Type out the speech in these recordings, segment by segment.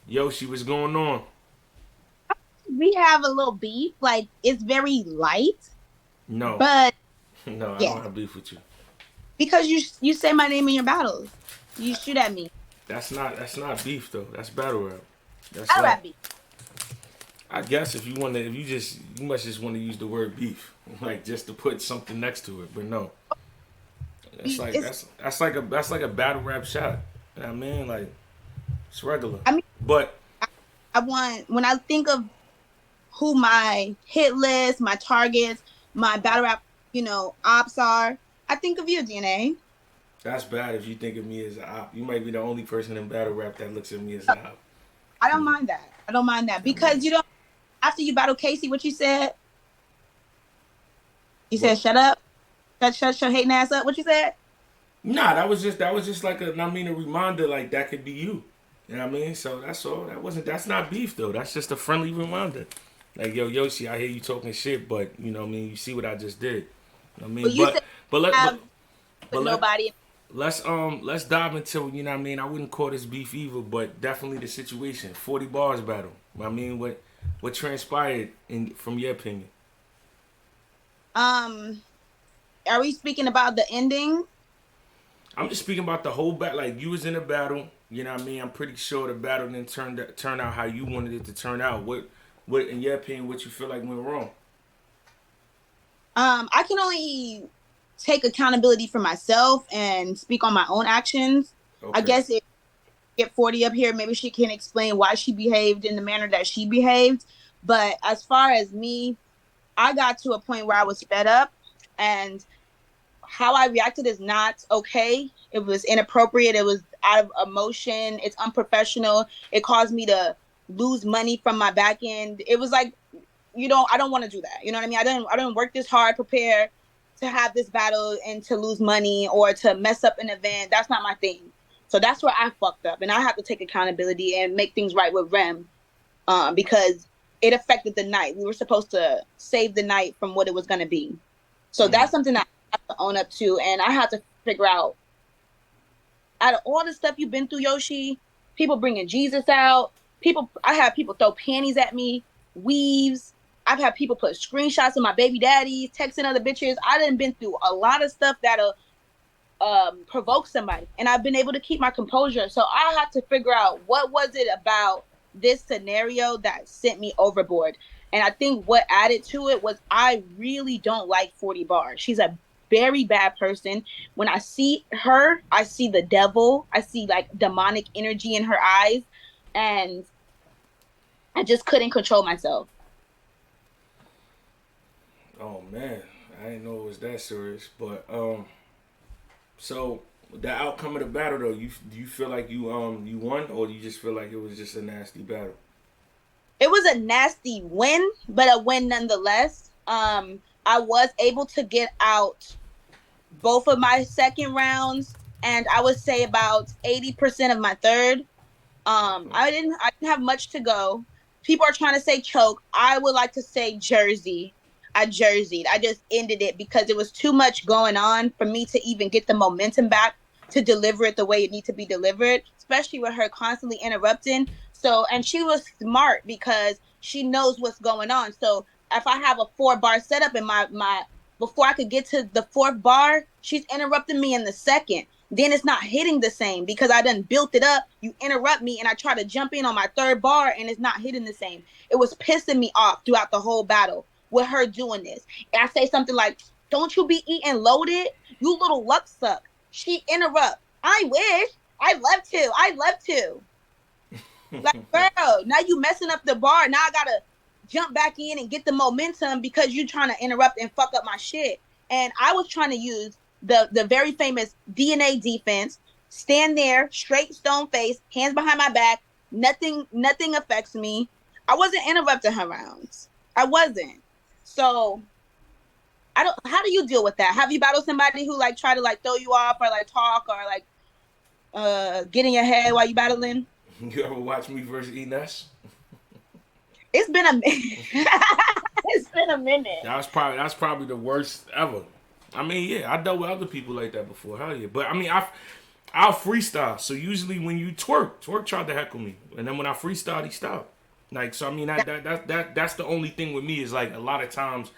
Yoshi, what's going on? We have a little beef. Like it's very light, No, but no, I yeah, don't have beef with you. because you say my name in your battles, you shoot at me. That's not beef though. That's battle rap. That's I like rap beef. I guess if you want to, if you just you must just want to use the word beef, like just to put something next to it. But no, that's Beef. like It's. that's like a battle rap shot. You know what I mean, like it's regular. I mean, But I want when I think of who my hit list, my targets, my battle rap, ops are. I think of you, DNA. that's bad if you think of me as a op. You might be the only person in battle rap that looks at me as a op. I don't mind that. I don't mind that I mean, because after you battle Casey, what you said? You said what? shut up, shut your hating ass up. What you said? Nah, that was just like a reminder like that could be you. You know what I mean? So that's all. That's not beef though. That's just a friendly reminder. Like yo Yoshi, I hear you talking shit, but you know what I mean. You see what I just did. You know what I Well, mean? you said But let have but with but let nobody. let's dive into you know what I mean. I wouldn't call this beef either, but definitely the situation. 40 bars battle. I mean, what transpired in from your opinion? Um, are we speaking about the ending? I'm just speaking about the whole battle. Like you was in a battle, you know what I mean. I'm pretty sure the battle didn't turn out how you wanted it to turn out. What in your opinion, what you feel like went wrong? I can only take accountability for myself and speak on my own actions. I Okay. guess if get 40 up here, maybe she can explain why she behaved in the manner that she behaved. But as far as me, I got to a point where I was fed up, and how I reacted is not okay. It was inappropriate. It was out of emotion. It's unprofessional. It caused me to lose money from my back end. It was like, I don't want to do that. You know what I mean? I didn't work this hard, prepare to have this battle and to lose money or to mess up an event. That's not my thing. So that's where I fucked up, and I have to take accountability and make things right with Rem, because it affected the night. We were supposed to save the night from what it was going to be. So Mm. that's something that I have to own up to, and I have to figure out of all the stuff you've been through, Yoshi, people bringing Jesus out, I have people throw panties at me, weaves. I've had people put screenshots of my baby daddies, texting other bitches. I done been through a lot of stuff that'll provoke somebody, and I've been able to keep my composure. So I have to figure out what was it about this scenario that sent me overboard. And I think what added to it was I really don't like 40 bars. She's a very bad person. When I see her, I see the devil. I see like demonic energy in her eyes, and I just couldn't control myself. Oh man, I didn't know it was that serious. But so the outcome of the battle though, you do you feel like you won, or do you just feel like it was just a nasty battle? It was a nasty win, but a win nonetheless. I was able to get out both of my second rounds, and I would say about 80% of my third. Okay. I didn't have much to go. People are trying to say choke. I would like to say Jersey. I jerseyed. I just ended it because it was too much going on for me to even get the momentum back to deliver it the way it needs to be delivered, especially with her constantly interrupting. So, and she was smart because she knows what's going on. So, if I have a 4 bar setup in my before I could get to the fourth bar, she's interrupting me in the second. Then it's not hitting the same because I done built it up. You interrupt me and I try to jump in on my third bar and it's not hitting the same. It was pissing me off throughout the whole battle with her doing this. And I say something like, "Don't you be eating loaded? You little luck suck." She interrupt. I wish. I love to. Like, girl, now you messing up the bar. Now I gotta jump back in and get the momentum because you trying to interrupt and fuck up my shit. And I was trying to use the very famous DNA defense. Stand there, straight stone face, hands behind my back. Nothing affects me. I wasn't interrupting her rounds. I wasn't. So I don't. How do you deal with that? Have you battled somebody who like try to like throw you off or like talk or like get in your head while you battling? You ever watch me versus Enes? It's been a it's been a minute. That's probably the worst ever. I mean, yeah, I dealt with other people like that before. Hell yeah, but I mean, I'll freestyle. So usually when you twerk tried to heckle me, and then when I freestyle, he stopped. Like so, I mean that's the only thing with me is like a lot of times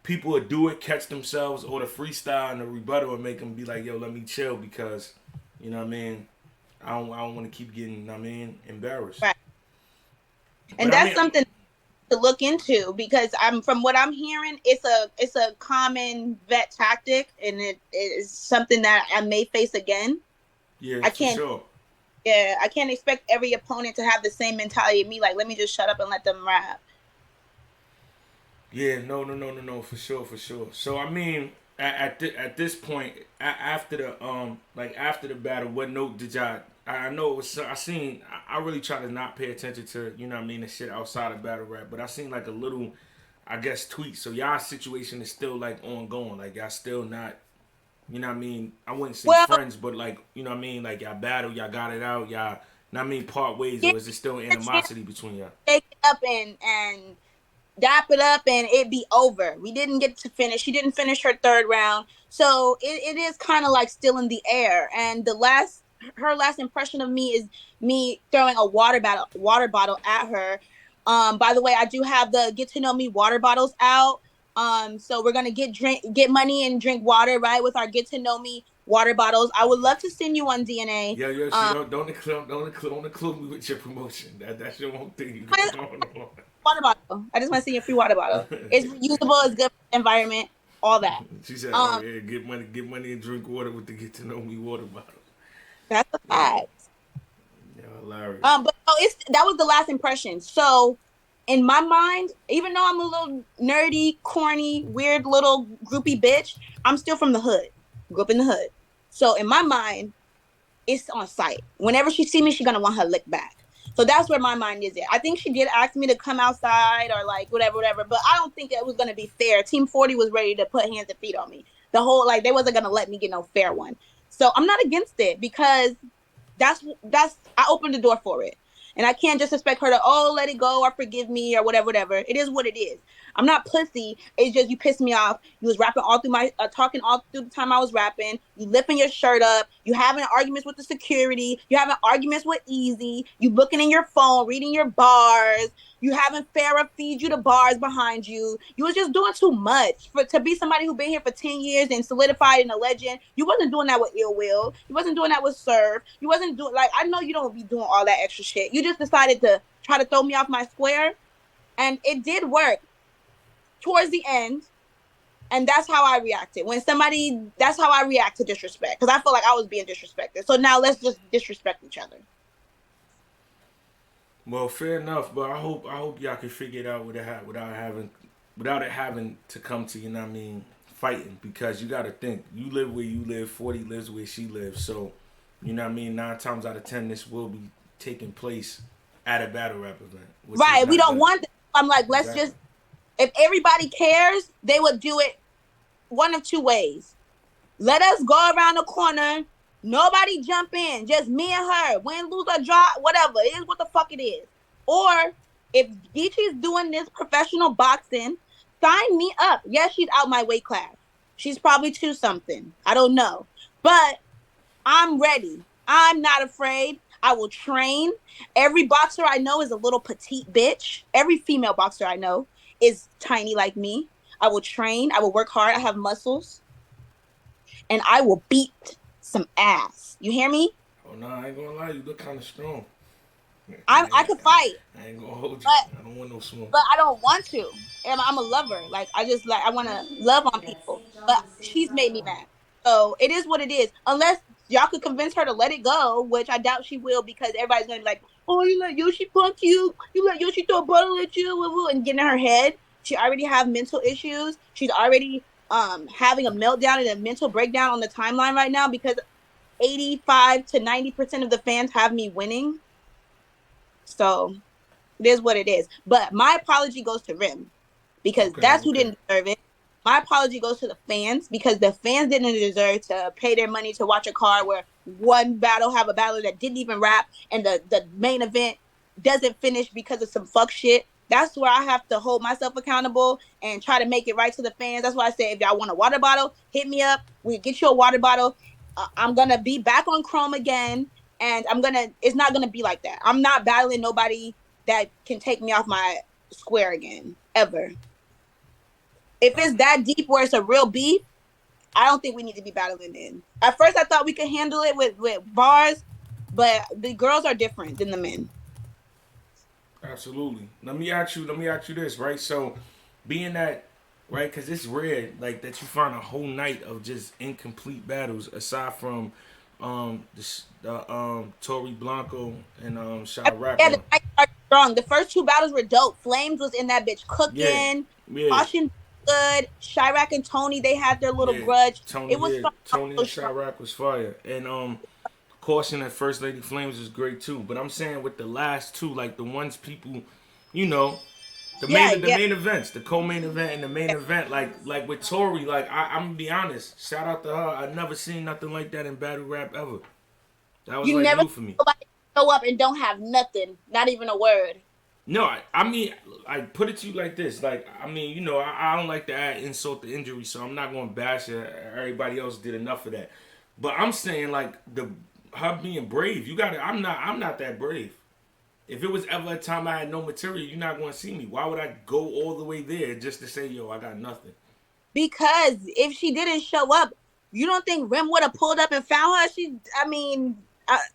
people would do it, catch themselves, or the freestyle and the rebuttal would make them be like, "Yo, let me chill," because you know what I mean. I don't want to keep getting, you know what I mean, embarrassed. Right. But And I that's mean, something to look into because I'm from what I'm hearing, it's a common vet tactic, and it is something that I may face again. yeah, I for can't, sure. yeah, I can't expect every opponent to have the same mentality of me. Like, let me just shut up and let them rap. Yeah, no, for sure, for sure. So I mean, at this point, after the after the battle, what note did y'all? I know it was. I seen. I really try to not pay attention to you know what I mean the shit outside of battle rap, but I seen like a little, I guess, tweet. So y'all situation is still like ongoing. Like y'all still not. You know what I mean? I wouldn't say Well, friends, but like you know what I mean. Like y'all battle, y'all got it out, y'all. Not mean part ways, give or is it still her a chance animosity between y'all? to take it up and dap it up and it be over. We didn't get to finish. She didn't finish her third round. So it is kind of like still in the air. And her last impression of me is me throwing a water bottle at her. By the way, I do have the get to know me water bottles out. So we're gonna get money and drink water, right? With our get to know me water bottles. I would love to send you on DNA. Yo, she don't include me with your promotion. That's your own thing you got going on. Water bottle. I just want to send you a free water bottle. It's reusable. It's good for the environment. All that. She said, "Oh Um, yeah, get money and drink water with the get to know me water bottle." that's a Yeah, fact. yeah, hilarious. But no, it's that was the last impression. So in my mind, even though I'm a little nerdy, corny, weird little groupie bitch, I'm still from the hood. Grew up in the hood. So in my mind, it's on site. Whenever she see me, she's gonna want her lick back. So that's where my mind is at. I think she did ask me to come outside or like whatever. But I don't think it was gonna be fair. Team 40 was ready to put hands and feet on me. The whole like they wasn't gonna let me get no fair one. So I'm not against it because that's I opened the door for it. And I can't just expect her to, let it go or forgive me or whatever. It is what it is. I'm not pussy. It's just you pissed me off. You was rapping all through my talking all through the time I was rapping. You lifting your shirt up. You having arguments with the security. You having arguments with Easy. You looking in your phone, reading your bars. You having Farrah feed you the bars behind you. You was just doing too much for to be somebody who been here for 10 years and solidified in a legend. You wasn't doing that with Ill Will. You wasn't doing that with Serve. You wasn't doing like I know you don't be doing all that extra shit. You just decided to try to throw me off my square, and it did work towards the end. And that's how I reacted. That's how I react to disrespect. Because I feel like I was being disrespected. So now let's just disrespect each other. Well, fair enough, but I hope y'all can figure it out without it having to come to, you know what I mean, fighting, because you got to think you live where you live, 40 lives where she lives, so you know what I mean. 9 times out of 10, this will be taking place at a battle rap event, which is Right. We not don't good. want that. I'm like, let's Exactly. just, if everybody cares, they would do it one of two ways. Let us go around the corner. Nobody jump in. Just me and her. Win, lose, or draw. Whatever. It is what the fuck it is. Or if Geechee's doing this professional boxing, sign me up. Yes, she's out my weight class. She's probably two something. I don't know. But I'm ready. I'm not afraid. I will train. Every boxer I know is a little petite bitch. Every female boxer I know is tiny like me. I will train. I will work hard. I have muscles and I will beat some ass. You hear me? Oh no, I ain't gonna lie, you look kind of strong. I could fight, I ain't gonna hold you. but I don't want no smoke. I don't want to. And I'm a lover. Like I just like I want to love on people. But she's made me mad. So it is what it is. Unless y'all could convince her to let it go, which I doubt she will, because everybody's gonna be like, "Oh, you let Yoshi punch you. You let Yoshi throw a bottle at you," woo, woo," and get in her head. She already have mental issues. She's already having a meltdown and a mental breakdown on the timeline right now because 85 to 90% of the fans have me winning. So it is what it is. But my apology goes to Rim because Okay, that's who okay. didn't deserve it. My apology goes to the fans because the fans didn't deserve to pay their money to watch a card where one battle have a battle that didn't even rap and the main event doesn't finish because of some fuck shit. That's where I have to hold myself accountable and try to make it right to the fans. That's why I say if y'all want a water bottle, hit me up. We'll get you a water bottle. I'm gonna be back on Chrome again, and it's not gonna be like that. I'm not battling nobody that can take me off my square again ever. If it's that deep where it's a real beef, I don't think we need to be battling in. At first, I thought we could handle it with bars, but the girls are different than the men. Absolutely. Let me ask you this, right? So, being that, right, because it's rare, like, that you find a whole night of just incomplete battles aside from Tori Blanco and Yeah, Chirac the one. night started strong. The first two battles were dope. Flames was in that bitch Yeah, cooking. yeah, Caution good. Chirac and Tony, they had their little yeah. grudge. Tony, It was yeah, starting off Tony so and strong. Chirac was fire, and Caution and First Lady Flames was great too. But I'm saying with the last two, like the ones people, you know, Yeah, the yeah. main events, the co-main event and the main event, like with Tori, like I'm gonna be honest, shout out to her. I never seen nothing like that in battle rap ever. That was You like never new see for me. nobody show up and don't have nothing, not even a word. No, I mean, I put it to you like this. Like, I mean, you know, I don't like to add insult to injury, so I'm not going to bash her. Everybody else did enough of that. But I'm saying, like, her being brave, you got to, I'm not that brave. If it was ever a time I had no material, you're not going to see me. Why would I go all the way there just to say, yo, I got nothing? Because if she didn't show up, you don't think Rim would have pulled up and found her? I mean,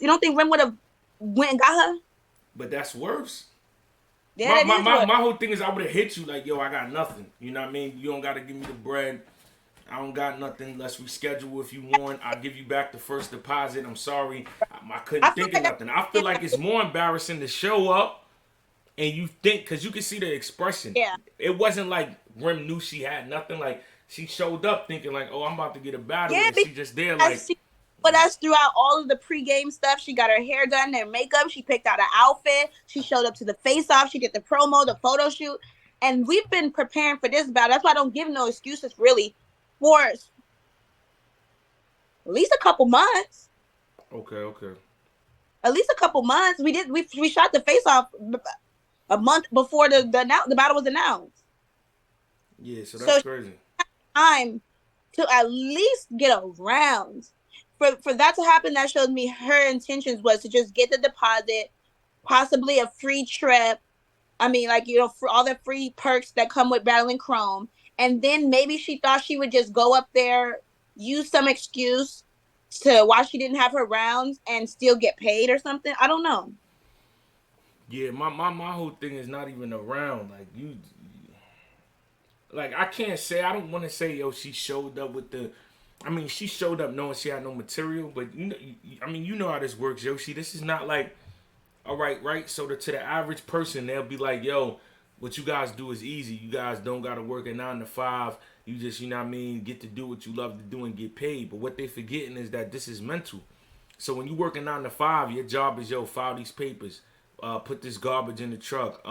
you don't think Rim would have went and got her? But that's worse. Yeah, that is what. My whole thing is I would have hit you like, yo, I got nothing. You know what I mean? You don't got to give me the bread. I don't got nothing. Let's reschedule if you want. I'll give you back the first deposit. I'm sorry. I I couldn't feel think of like nothing. I feel like it's more embarrassing to show up and you think, because you can see the expression. yeah, It wasn't like Rim knew she had nothing. Like, she showed up thinking, like, oh, I'm about to get a battle. yeah. And she just there, Because like, she put us throughout all of the pregame stuff. She got her hair done, her makeup. She picked out an outfit. She showed up to the face off. She did the promo, the photo shoot, and we've been preparing for this battle. That's why I don't give no excuses really for at least a couple months. okay, okay. At least a couple months. We shot the face off a month before the battle was announced. Yeah, so that's So crazy. time to at least get around. For that to happen, that shows me her intentions was to just get the deposit, possibly a free trip. I mean, like, for all the free perks that come with battling Chrome. And then maybe she thought she would just go up there, use some excuse to why she didn't have her rounds and still get paid or something. I don't know. Yeah, my whole thing is not even around. Like, you, like, I can't say, I don't want to say, yo, she showed up with the, I mean, she showed up knowing she had no material, but you know, I mean, you know how this works, Yoshi. This is not like, all right, right. So to the average person, they'll be like, yo, what you guys do is easy. You guys don't gotta work a 9 to 5. You just, you know what I mean, get to do what you love to do and get paid. But what they forgetting is that this is mental. So when you work a 9 to 5, your job is, yo, file these papers, put this garbage in the truck,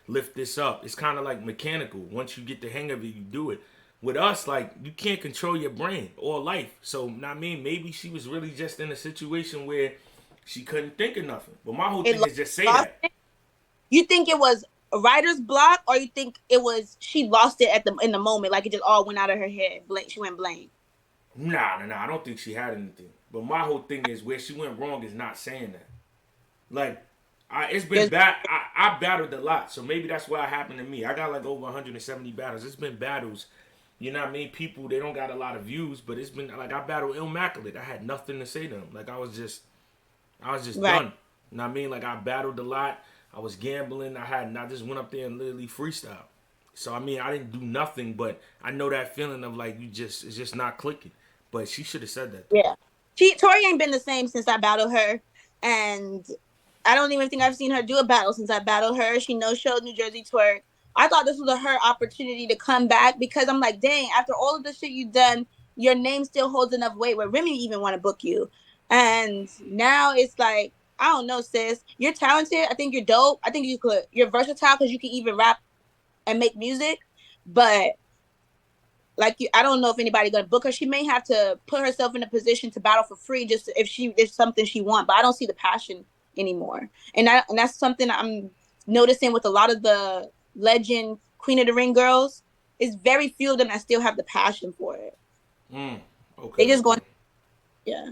lift this up. It's kind of like mechanical. Once you get the hang of it, you do it. With us, like, you can't control your brain or life. So, I mean, maybe she was really just in a situation where she couldn't think of nothing. But my whole It thing is just say lost that. it. You think it was a writer's block, or you think it was she lost it in the moment, like it just all went out of her head? Blank. She went blank. Nah. I don't think she had anything. But my whole thing is where she went wrong is not saying that. Like, it's been Just bad. I battled a lot, so maybe that's why it happened to me. I got like over 170 battles. It's been battles. You know what I mean? People, they don't got a lot of views, but it's been like I battled Immaculate. I had nothing to say to him. Like, I was just right. done. You know what I mean? Like, I battled a lot. I was gambling. I just went up there and literally freestyle. So I mean, I didn't do nothing, but I know that feeling of like it's just not clicking. But she should have said that though. Yeah. Tori ain't been the same since I battled her, and I don't even think I've seen her do a battle since I battled her. She no showed New Jersey Twerk. I thought this was her opportunity to come back because I'm like, dang, after all of the shit you've done, your name still holds enough weight where Remy even want to book you. And now it's like, I don't know, sis. You're talented. I think you're dope. I think you're versatile because you can even rap and make music. But like I don't know if anybody gonna book her. She may have to put herself in a position to battle for free just if something she wants. But I don't see the passion anymore, and that's something I'm noticing with a lot of the legend Queen of the Ring girls. It's very few of them that still have the passion for it. Mm, okay, They just going okay. Yeah.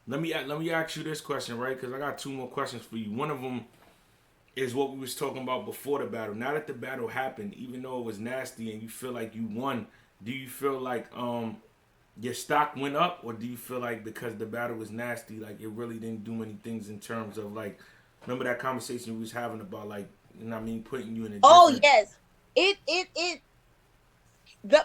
Let me ask you this question, right? Because I got two more questions for you. One of them is what we was talking about before the battle. Now that the battle happened, even though it was nasty and you feel like you won, do you feel like your stock went up, or do you feel like because the battle was nasty, like it really didn't do many things in terms of like, remember that conversation we was having about like, you know what I mean, putting you in a Oh different. yes. It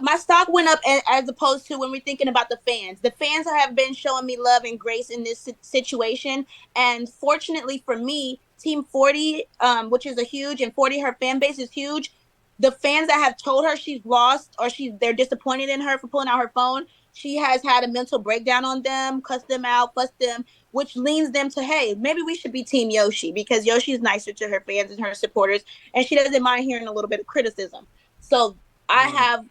my stock went up as opposed to when we're thinking about the fans. The fans have been showing me love and grace in this situation, and fortunately for me, Team 40, which is a huge, and 40, her fan base is huge. The fans that have told her she's lost or they're disappointed in her for pulling out her phone, she has had a mental breakdown on them, cussed them out, fussed them, which leans them to, hey, maybe we should be Team Yoshi because Yoshi is nicer to her fans and her supporters, and she doesn't mind hearing a little bit of criticism. So I Mm, have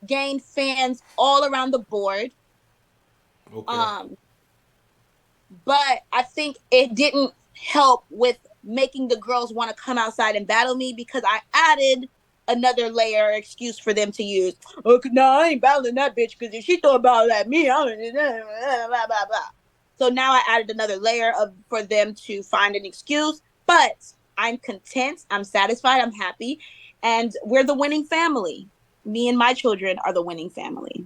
gained fans all around the board. okay. Um, but I think it didn't help with making the girls want to come outside and battle me because I added another layer excuse for them to use. Okay, no, I ain't battling that bitch because if she throw a battle at me, I'm blah blah blah. So now I added another layer of for them to find an excuse. But I'm content. I'm satisfied. I'm happy, and we're the winning family. Me and my children are the winning family.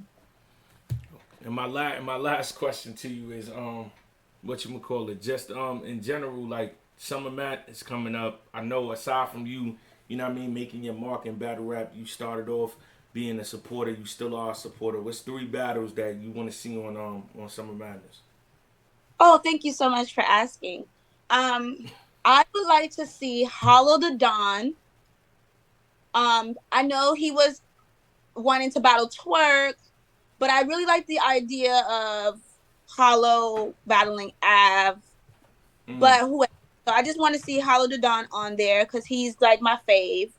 And my last question to you is what you would call it, just in general, like summer mat is coming up. I know aside from you, you know what I mean, making your mark in battle rap, you started off being a supporter. You still are a supporter. What's three battles that you want to see on Summer Madness? Oh, thank you so much for asking. Um, I would like to see Hollow the Dawn. I know he was wanting to battle Twerk, but I really like the idea of Hollow battling Av. Mm, But who? So I just want to see Hollow the Dawn on there because he's like my fave.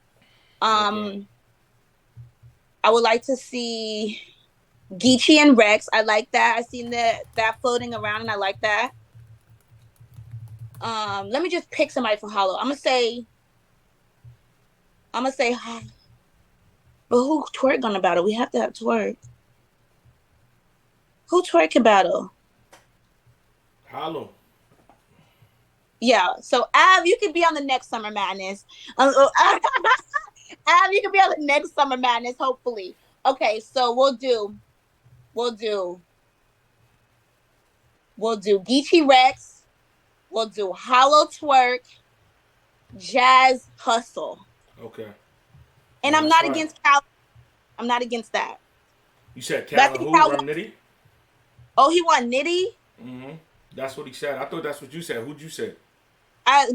okay. Um, I would like to see Geechee and Rex. I like that. I seen that floating around, and I like that. Let me just pick somebody for Hollow. I'm gonna say, but who Twerk gonna battle? We have to have Twerk. Who Twerk can battle? Hollow. Yeah. So Av, you could be on the next Summer Madness. Av, you could be on the next Summer Madness, hopefully. Okay, so we'll do, we'll do Geechee Rex. We'll do Hollow Twerk, Jazz Hustle, Okay. and Now I'm that's not fine. against Cal. I'm not against that. You said But I Cal and think who? Cal. Rum Nitty? Oh, he won Nitty. Mm-hmm. That's what he said. I thought that's what you said. Who'd you say?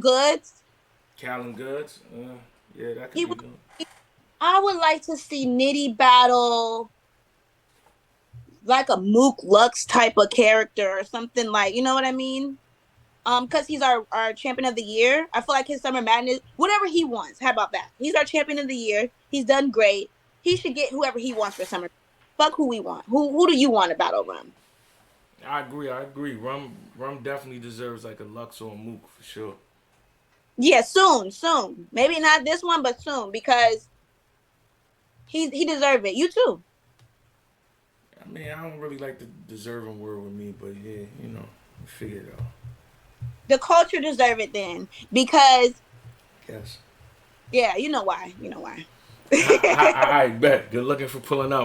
Goods. Cal and Goods? Yeah, that could He be won. good. I would like to see Nitty battle like a Mook Lux type of character or something, like, you know what I mean? Because he's our champion of the year. I feel like his Summer Madness, whatever he wants. How about that? He's our champion of the year. He's done great. He should get whoever he wants for Summer. Fuck who we want. Who do you want to battle Rum? I agree. I agree. Rum definitely deserves like a Lux or a Mook for sure. Yeah, soon. Maybe not this one, but soon because he deserve it. You too. I mean, I don't really like the deserving word with me, but yeah, figure it out. The culture deserve it then because Yes. yeah, you know why. You know why. I bet. Good looking for pulling up.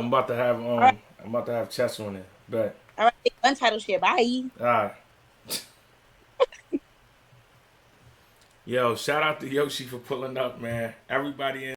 All right, I'm about to have chess on it. Bet. all right. Untitled shit. Bye. All right. Yo, shout out to Yoshi for pulling up, man. Everybody in